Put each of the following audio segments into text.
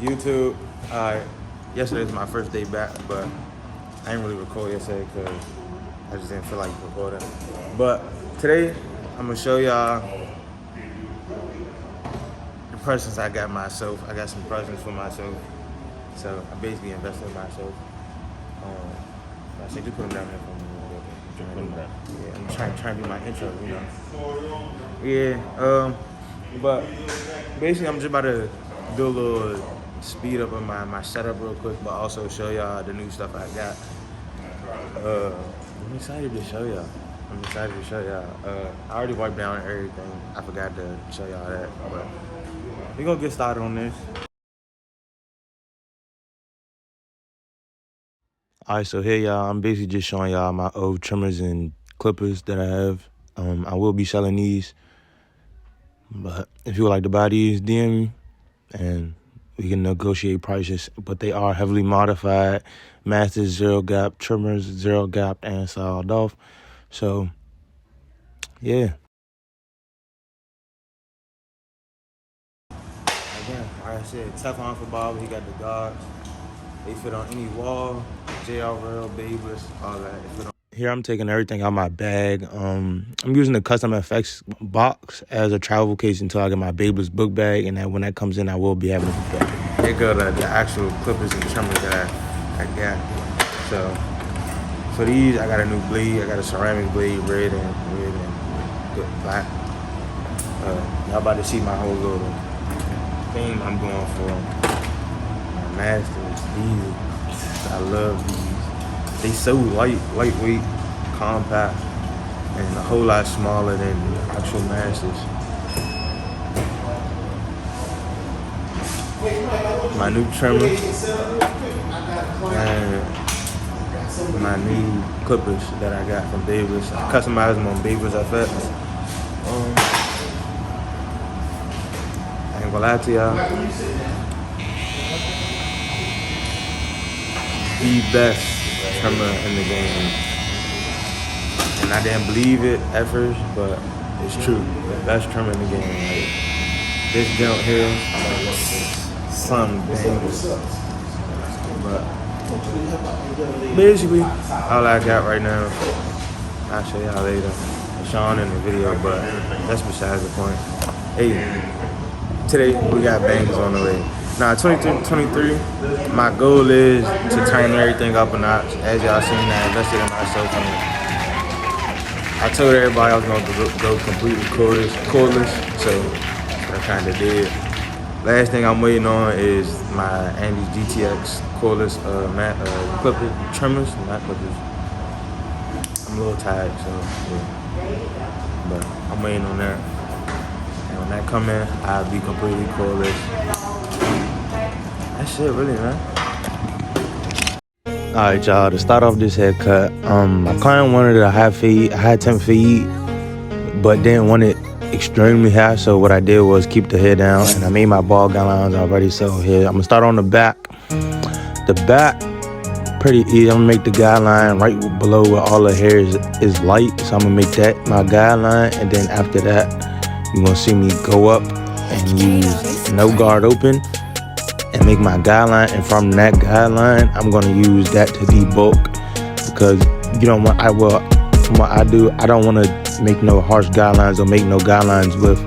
YouTube. Yesterday was my first day back, but I didn't really record yesterday because I just didn't feel like recording. But today, I'm gonna show y'all the presents I got myself. I got some presents for myself, so I basically invested in myself. I said, just put them down there for me. Yeah, I'm trying to do my intro, you know. Yeah, but basically I'm just about to do a little speed up of my setup real quick, but also show y'all the new stuff I got. I'm excited to show y'all. I already wiped down everything. I forgot to show y'all that, but we're gonna get started on this. Alright, so here y'all, I'm basically just showing y'all my old trimmers and clippers that I have. I will be selling these, but if you would like to buy these, DM me and we can negotiate prices. But they are heavily modified, Masters zero gap trimmers, zero gap and sawed off. So yeah. Again, like I said, Teflonforbarbers, he got the Guards. They fit on any wall, JRL, Babyliss, all that. Here I'm taking everything out of my bag. I'm using the custom effects box as a travel case until I get my Babyliss book bag, and then when that comes in, I will be having a book bag. Here go the actual clippers and trimmers that I got. So for these, I got a new blade. I got a ceramic blade, red and black. Y'all about to see my whole little theme I'm going for. My Masters, these, I love these. They so lightweight, compact, and a whole lot smaller than actual Masters. My new trimmer and my new clippers that I got from Babyliss. I customized them on Babyliss FX. I ain't gonna lie to y'all. The best trimmer in the game. And I didn't believe it at first, but it's true. The best trimmer in the game. Like, this jump here, some bangers. But basically, all I got right now, I'll show y'all later. It's shown in the video, but that's besides the point. Hey, today we got bangers on the way. Now, 2023, my goal is to turn everything up a notch. As y'all seen, I invested in myself. I told everybody I was going to go completely cordless, so that's what I kind of did. Last thing I'm waiting on is my Andy's GTX cordless clipper trimmers, not clippers. I'm a little tired, so yeah. But I'm waiting on that. And when that come in, I'll be completely cordless. That shit really, man. Alright, y'all, to start off this haircut, my client wanted a high temp fade, but didn't want it extremely high, so what I did was keep the hair down, and I made my ball guidelines already. So here, I'm gonna start on the back. The back, pretty easy. I'm gonna make the guideline right below where all the hair is light, so I'm gonna make that my guideline, and then after that, you're gonna see me go up and use no guard open and make my guideline, and from that guideline, I'm gonna use that to debulk, because you don't want, from what I do, I don't want to make no harsh guidelines or make no guidelines with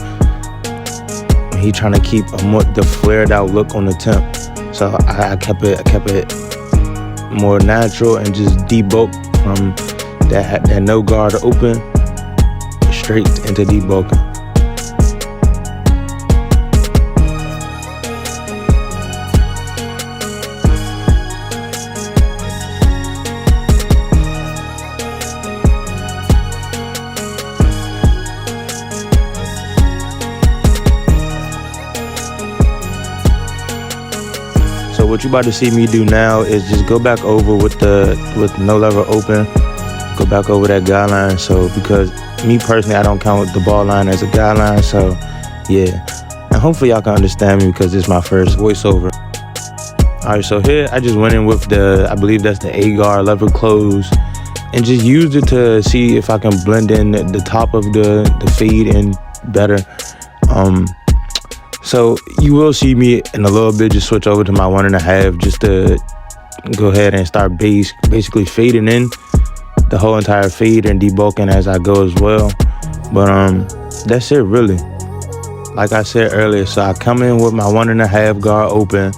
he trying to keep the flared out look on the temp. So I kept it more natural and just debulk from that no guard open straight into debulking. So what you about to see me do now is just go back over with no lever open, go back over that guideline. So because me personally, I don't count the ball line as a guideline. So yeah, and hopefully y'all can understand me because this is my first voiceover. All right, so here I just went in with I believe that's the A-guard lever close, and just used it to see if I can blend in the top of the fade in better. So you will see me in a little bit just switch over to my 1.5 just to go ahead and start basically fading in the whole entire fade and debulking as I go as well. But that's it really. Like I said earlier, so I come in with my 1.5 guard open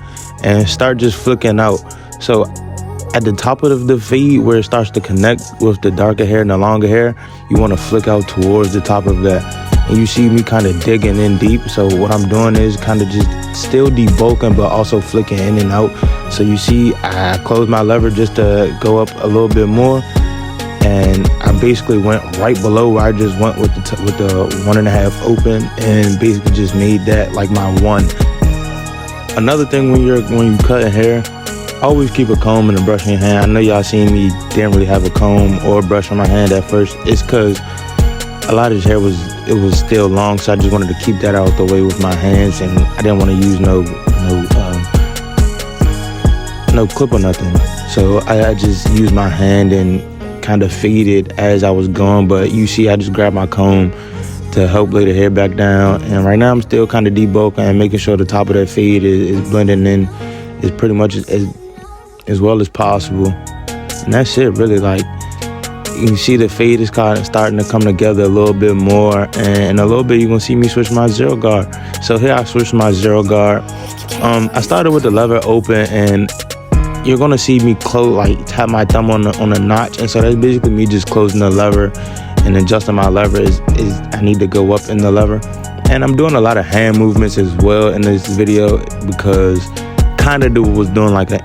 and start just flicking out. So at the top of the fade where it starts to connect with the darker hair and the longer hair, you want to flick out towards the top of that. And you see me kind of digging in deep. So what I'm doing is kind of just still debulking, but also flicking in and out. So you see I close my lever just to go up a little bit more. And I basically went right below where I just went with the 1.5 open and basically just made that like my 1. Another thing when you cutting hair, always keep a comb and a brush in your hand. I know y'all seen me didn't really have a comb or a brush on my hand at first. It's because a lot of this hair was still long, so I just wanted to keep that out the way with my hands, and I didn't want to use no clip or nothing. So I just used my hand and kind of faded as I was going. But you see I just grabbed my comb to help lay the hair back down, and right now I'm still kind of debulking and making sure the top of that fade is blending in as pretty much as well as possible. And that's it really. Like, you can see the fade is kind of starting to come together a little bit more, and in a little bit you're gonna see me switch my 0 guard. So here I switched my 0 guard. I started with the lever open, and you're gonna see me close, like tap my thumb on the notch, and so that's basically me just closing the lever and adjusting my lever is I need to go up in the lever. And I'm doing a lot of hand movements as well in this video because kind of was doing like an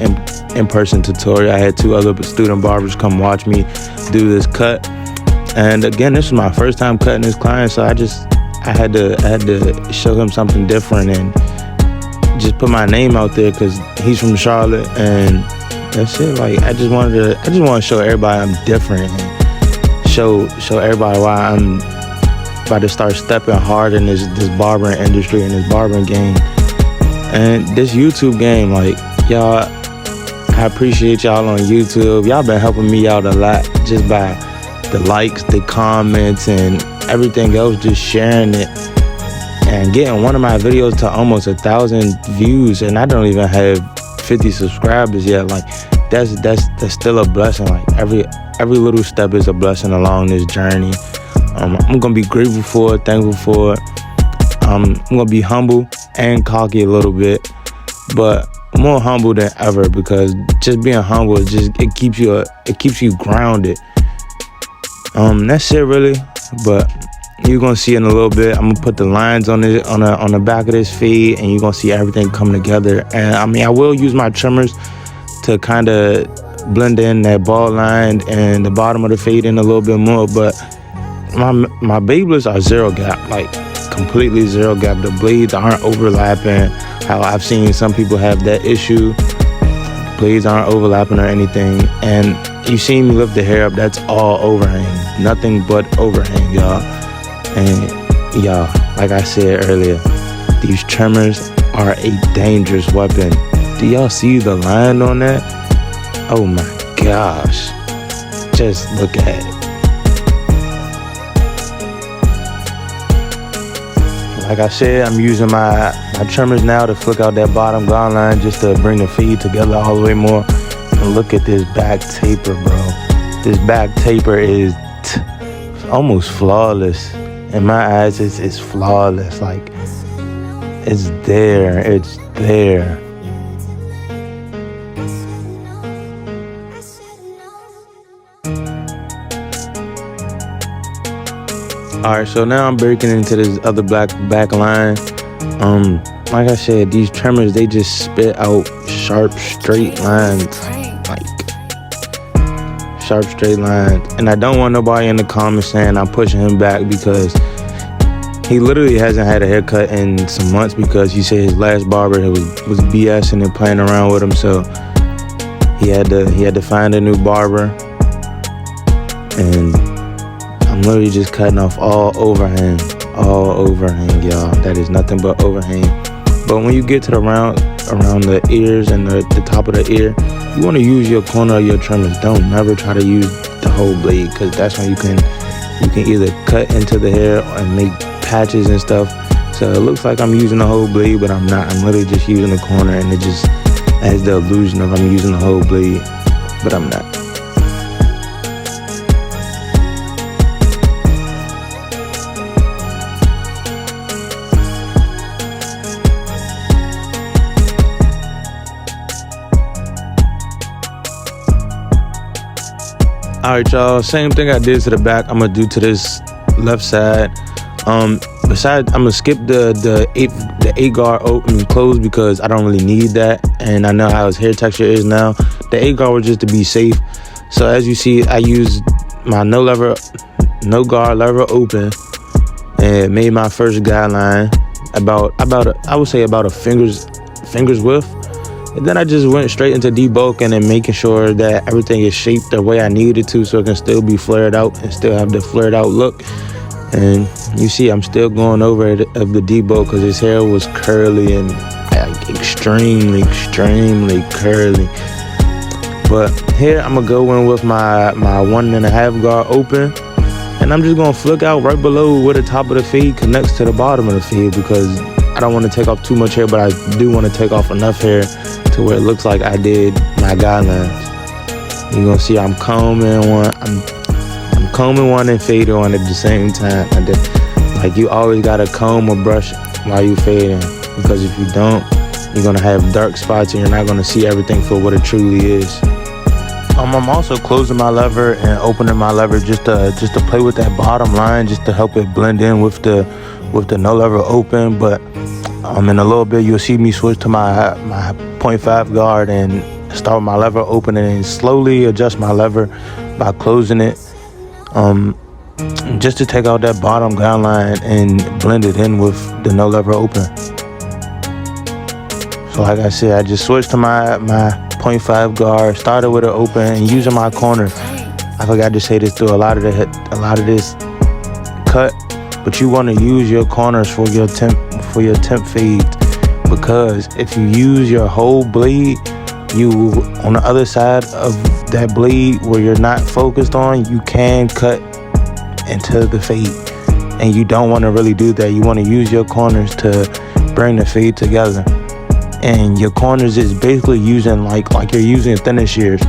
in-person tutorial. I had 2 other student barbers come watch me do this cut, and again, this was my first time cutting this client, so I had to show him something different and just put my name out there because he's from Charlotte, and that's it. Like, I just want to show everybody I'm different and show everybody why I'm about to start stepping hard in this barbering industry and this barbering game and this YouTube game. Like, y'all, I appreciate y'all on YouTube. Y'all been helping me out a lot just by the likes, the comments, and everything else, just sharing it and getting one of my videos to almost 1,000 views, and I don't even have 50 subscribers yet. Like, that's still a blessing. Like, every little step is a blessing along this journey. I'm gonna be grateful for it, thankful for it. I'm gonna be humble and cocky a little bit, but more humble than ever, because just being humble it keeps you grounded. That's it really. But you're gonna see in a little bit, I'm gonna put the lines on the back of this fade, and you're gonna see everything come together. And I mean, I will use my trimmers to kind of blend in that ball line and the bottom of the fade in a little bit more, but my Babyliss are 0 gap, like completely 0 gap. The blades aren't overlapping. How I've seen some people have that issue. Blades aren't overlapping or anything. And you see me lift the hair up, that's all overhang. Nothing but overhang, y'all. And y'all, like I said earlier, these trimmers are a dangerous weapon. Do y'all see the line on that? Oh my gosh. Just look at it. Like I said, I'm using my trimmers now to flick out that bottom guard line just to bring the fade together all the way more. And look at this back taper, bro. This back taper is almost flawless. In my eyes, it's flawless. Like, it's there. It's there. Alright, so now I'm breaking into this other back line. Like I said, these trimmers, they just spit out sharp, straight lines. Like, sharp, straight lines. And I don't want nobody in the comments saying I'm pushing him back, because he literally hasn't had a haircut in some months, because he said his last barber was BSing and playing around with him. So he had to find a new barber. And I'm literally just cutting off all overhang, y'all. That is nothing but overhang. But when you get to the around the ears and the top of the ear, you want to use your corner of your trimmers. Don't never try to use the whole blade, because that's when you can either cut into the hair and make patches and stuff. So it looks like I'm using the whole blade, but I'm not. I'm literally just using the corner, and it just has the illusion of I'm using the whole blade, but I'm not. Alright, y'all, same thing I did to the back, I'm gonna do to this left side. Besides, I'm gonna skip the 8 guard open closed because I don't really need that, and I know how his hair texture is now. The 8 guard was just to be safe. So as you see, I used my no guard lever open and made my first guideline I would say about a finger's width. And then I just went straight into debulking and making sure that everything is shaped the way I need it to, so it can still be flared out and still have the flared out look. And you see I'm still going over it of the debulk because his hair was curly and extremely curly. But here I'm gonna go in with my 1.5 guard open, and I'm just gonna flick out right below where the top of the fade connects to the bottom of the fade, because I don't want to take off too much hair, but I do want to take off enough hair to where it looks like I did my guidelines. You're gonna see I'm combing one, I'm combing one and fading one at the same time. And then, like, you always gotta comb or brush while you fading, because if you don't, you're gonna have dark spots and you're not gonna see everything for what it truly is. I'm also closing my lever and opening my lever just to play with that bottom line, just to help it blend in with the no lever open. But in a little bit you'll see me switch to my 0.5 guard and start with my lever open and slowly adjust my lever by closing it, just to take out that bottom guideline and blend it in with the no lever open. So like I said, I just switched to my 0.5 guard, started with it open, and using my corner. I forgot to say this through a lot of this cut, but you want to use your corners for your temp fades, because if you use your whole blade, you on the other side of that blade where you're not focused on, you can cut into the fade, and you don't want to really do that. You want to use your corners to bring the fade together, and your corners is basically using like you're using thinner shears.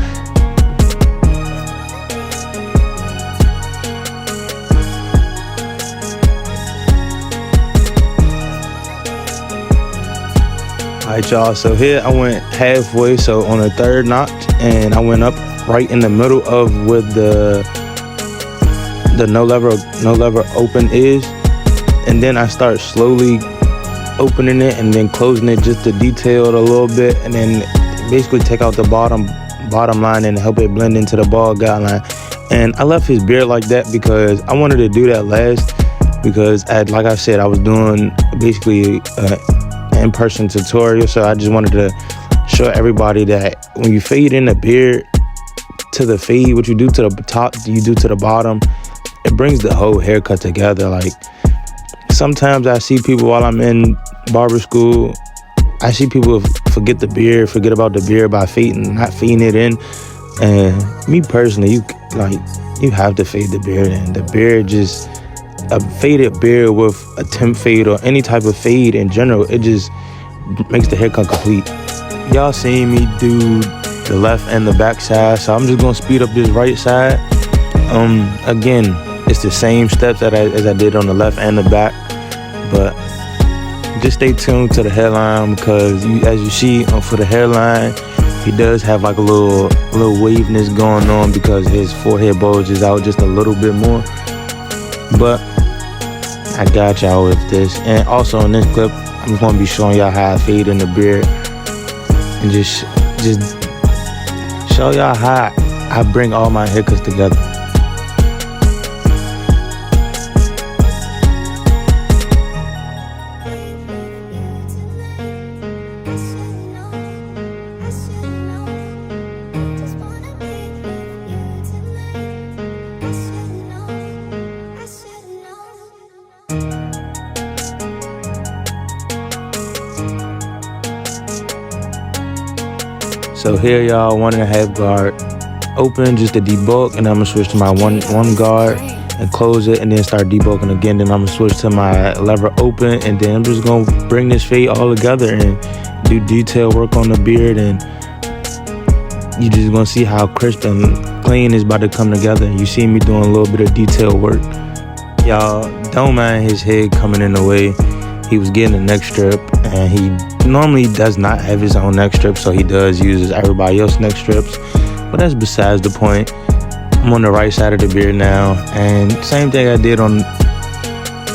Alright, y'all, so here I went halfway, so on the 3rd notch, and I went up right in the middle of where the no lever open is, and then I start slowly opening it and then closing it just to detail it a little bit, and then basically take out the bottom line and help it blend into the ball guideline. And I left his beard like that because I wanted to do that last, because like I said, I was doing basically in-person tutorial, so I just wanted to show everybody that when you fade in the beard to the fade, what you do to the top, you do to the bottom, it brings the whole haircut together. Like, sometimes I see people while I'm in barber school, I see people forget about the beard by not fading it in. And me personally, you have to fade the beard in. The beard, just a faded beard with a temp fade or any type of fade in general, it just makes the haircut complete. Y'all seen me do the left and the back side, so I'm just gonna speed up this right side. Again, it's the same steps as I did on the left and the back, but just stay tuned to the hairline, because as you see for the hairline, he does have like a little waviness going on because his forehead bulges out just a little bit more. But I got y'all with this. And also in this clip, I'm just gonna be showing y'all how I fade in the beard, and just show y'all how I bring all my haircuts together. So here, y'all, 1.5 guard open just to debulk, and I'm gonna switch to my one guard, and and close it and then start debulking again. Then I'm gonna switch to my lever open, and then I'm just gonna bring this fade all together and do detail work on the beard, and you just gonna see how crisp and clean is about to come together. You see me doing a little bit of detail work. Y'all don't mind his head coming in the way. He was getting a neck strip, and he normally does not have his own neck strip, so he does use everybody else's neck strips, but that's besides the point. I'm on the right side of the beard now, and same thing I did on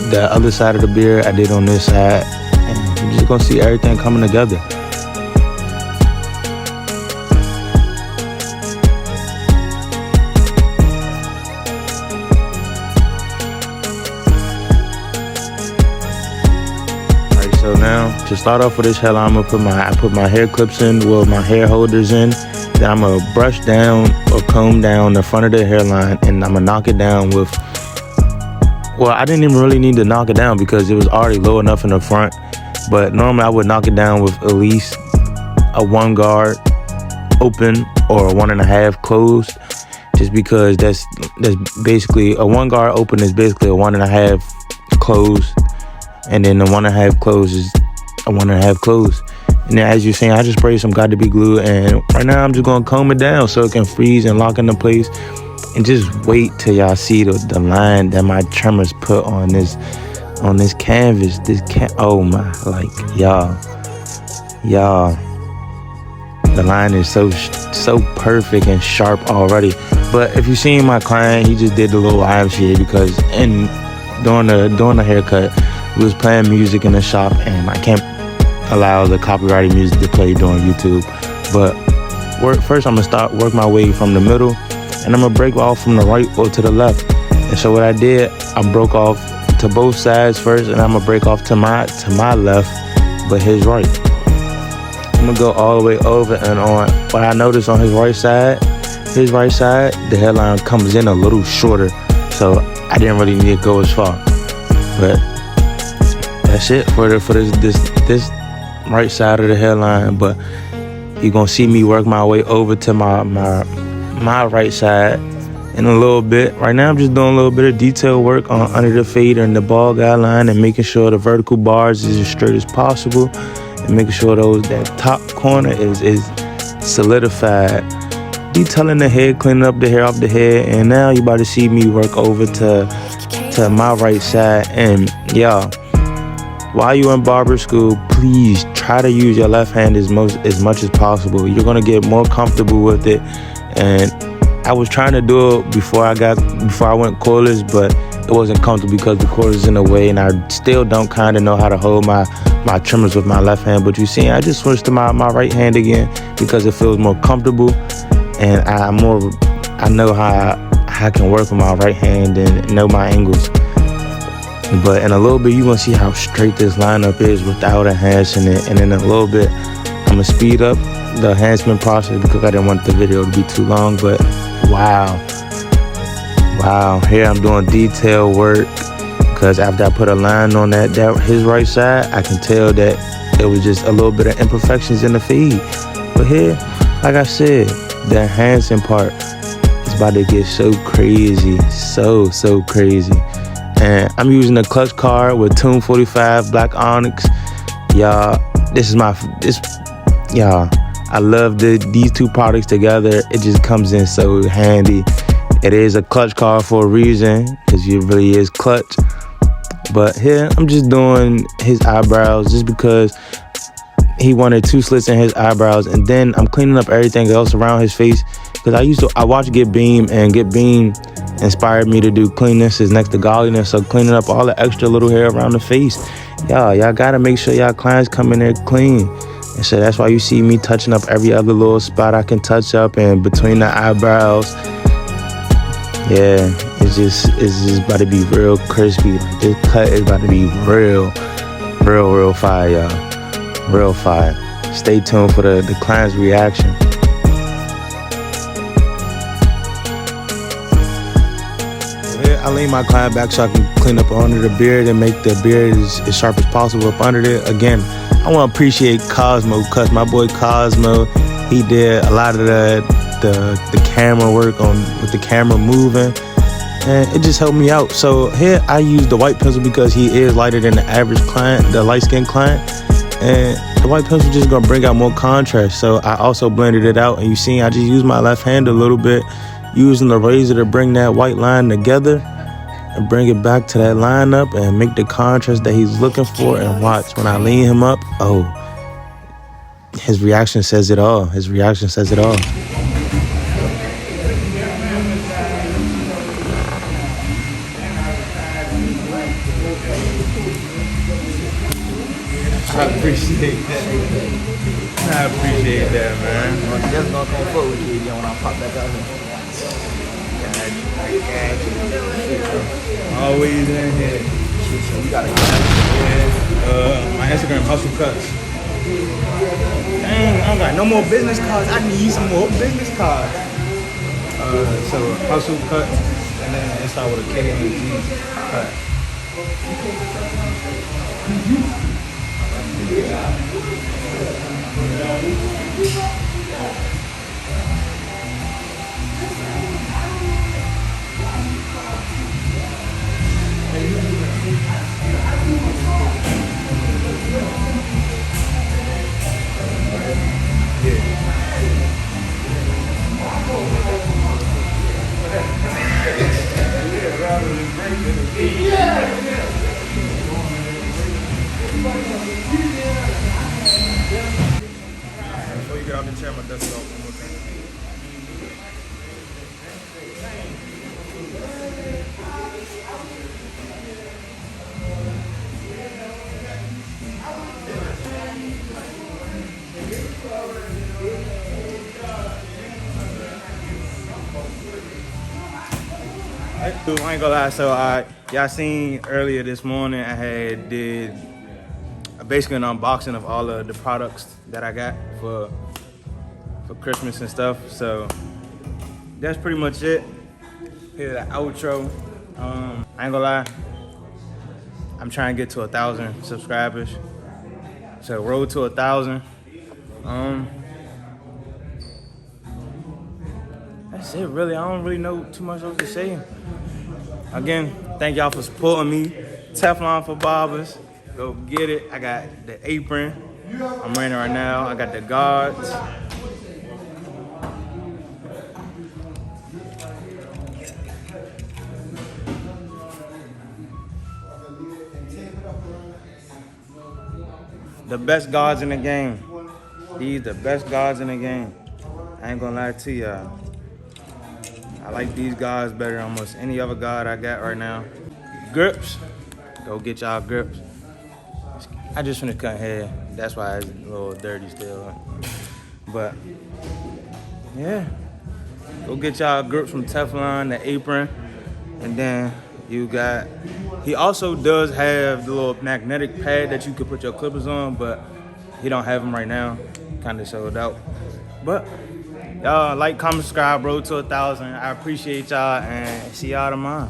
the other side of the beard, I did on this side, and you're just gonna see everything coming together. So now, to start off with this hairline, I put my hair clips in, well, my hair holders in. Then I'm gonna brush down or comb down the front of the hairline, and I'm gonna knock it down with, well, I didn't even really need to knock it down because it was already low enough in the front. But normally I would knock it down with at least a 1 guard open or a 1.5 closed, just because that's basically a 1 guard open is basically a 1.5 closed. And then the 1.5 close is a 1.5 close. And then as you're seeing, I just sprayed some got to be glue, and right now I'm just gonna comb it down so it can freeze and lock into place. And just wait till y'all see the line that my trimmers put on this canvas. Oh my, like y'all, the line is so perfect and sharp already. But if you seen my client, he just did the little IMCA because during the haircut, we was playing music in the shop, and I can't allow the copyrighted music to play during YouTube. But first I'm gonna work my way from the middle, and I'm gonna break off from the right or to the left. And so what I did, I broke off to both sides first, and I'm gonna break off to my left, but his right. I'm gonna go all the way over and on. What I noticed on his right side, the hairline comes in a little shorter, so I didn't really need to go as far. But that's it for this right side of the hairline. But you're gonna see me work my way over to my right side in a little bit. Right now I'm just doing a little bit of detail work on under the fader and the ball guideline, and making sure the vertical bars is as straight as possible, and making sure that top corner is solidified. Detailing the head, cleaning up the hair off the head, and now you about to see me work over to my right side. And y'all, while you're in barber school, please try to use your left hand as much as possible. You're gonna get more comfortable with it. And I was trying to do it before I went cordless, but it wasn't comfortable because the cord is in the way, and I still don't kind of know how to hold my trimmers with my left hand. But you see, I just switched to my right hand again because it feels more comfortable, and I know how I can work with my right hand and know my angles. But in a little bit, you're gonna see how straight this lineup is without enhancing it. And in a little bit, I'm gonna speed up the enhancement process because I didn't want the video to be too long. But wow, here I'm doing detail work, because after I put a line on that his right side, I can tell that it was just a little bit of imperfections in the fade. But here, like I said, the enhancing part is about to get so crazy, so crazy. And I'm using a clutch card with Tune 45 Black Onyx. Y'all, y'all, I love these two products together. It just comes in so handy. It is a clutch card for a reason, because it really is clutch. But here, I'm just doing his eyebrows just because he wanted 2 slits in his eyebrows, and then I'm cleaning up everything else around his face, because I watched Get Beam, and Get Beam inspired me to do cleanness is next to godliness. So cleaning up all the extra little hair around the face. Y'all gotta make sure y'all clients come in there clean. And so that's why you see me touching up every other little spot I can touch up, and between the eyebrows. Yeah, it's just about to be real crispy. Like, this cut is about to be real fire, y'all. Real fire. Stay tuned for the client's reaction. I lean my client back so I can clean up under the beard and make the beard as sharp as possible up under it. Again, I want to appreciate Cosmo, because my boy Cosmo, he did a lot of the camera work with the camera moving. and it just helped me out. So here I use the white pencil because he is lighter than the average client, the light-skinned client, and the white pencil just gonna bring out more contrast. So I also blended it out, and you see I just use my left hand a little bit, using the razor to bring that white line together and bring it back to that lineup and make the contrast that he's looking for. And watch, when I lean him up, oh, his reaction says it all. His reaction says it all. I appreciate that. I appreciate that, man. I'm just gonna come fuck with you again when I pop back out here. Always in here. You gotta Yeah. My Instagram hustle cuts. Dang, I don't got no more business cards. I need some more business cards. So hustle cut, and then it's out with a K and a G cut. Before you get out the chair, my dust off one more thing. I ain't gonna lie, so y'all seen earlier this morning I had did basically an unboxing of all of the products that I got for Christmas and stuff. So that's pretty much it. Here's the outro. I ain't gonna lie, I'm trying to get to 1,000 subscribers. So road to 1,000. That's it, really. I don't really know too much else to say. Again, thank y'all for supporting me. Teflonforbarbers, go get it. I got the apron. I'm wearing it right now. I got the guards. The best guards in the game. These the best guards in the game. I ain't gonna lie to y'all. I like these guards better than almost any other guard I got right now. Grips, go get y'all grips. I just finished cutting hair. That's why it's a little dirty still. But yeah, go get y'all grips from Teflon, the apron. And then you got, he also does have the little magnetic pad that you could put your clippers on, but he don't have them right now. Kind of sold out. But y'all like, comment, subscribe, road to 1,000. I appreciate y'all and see y'all tomorrow.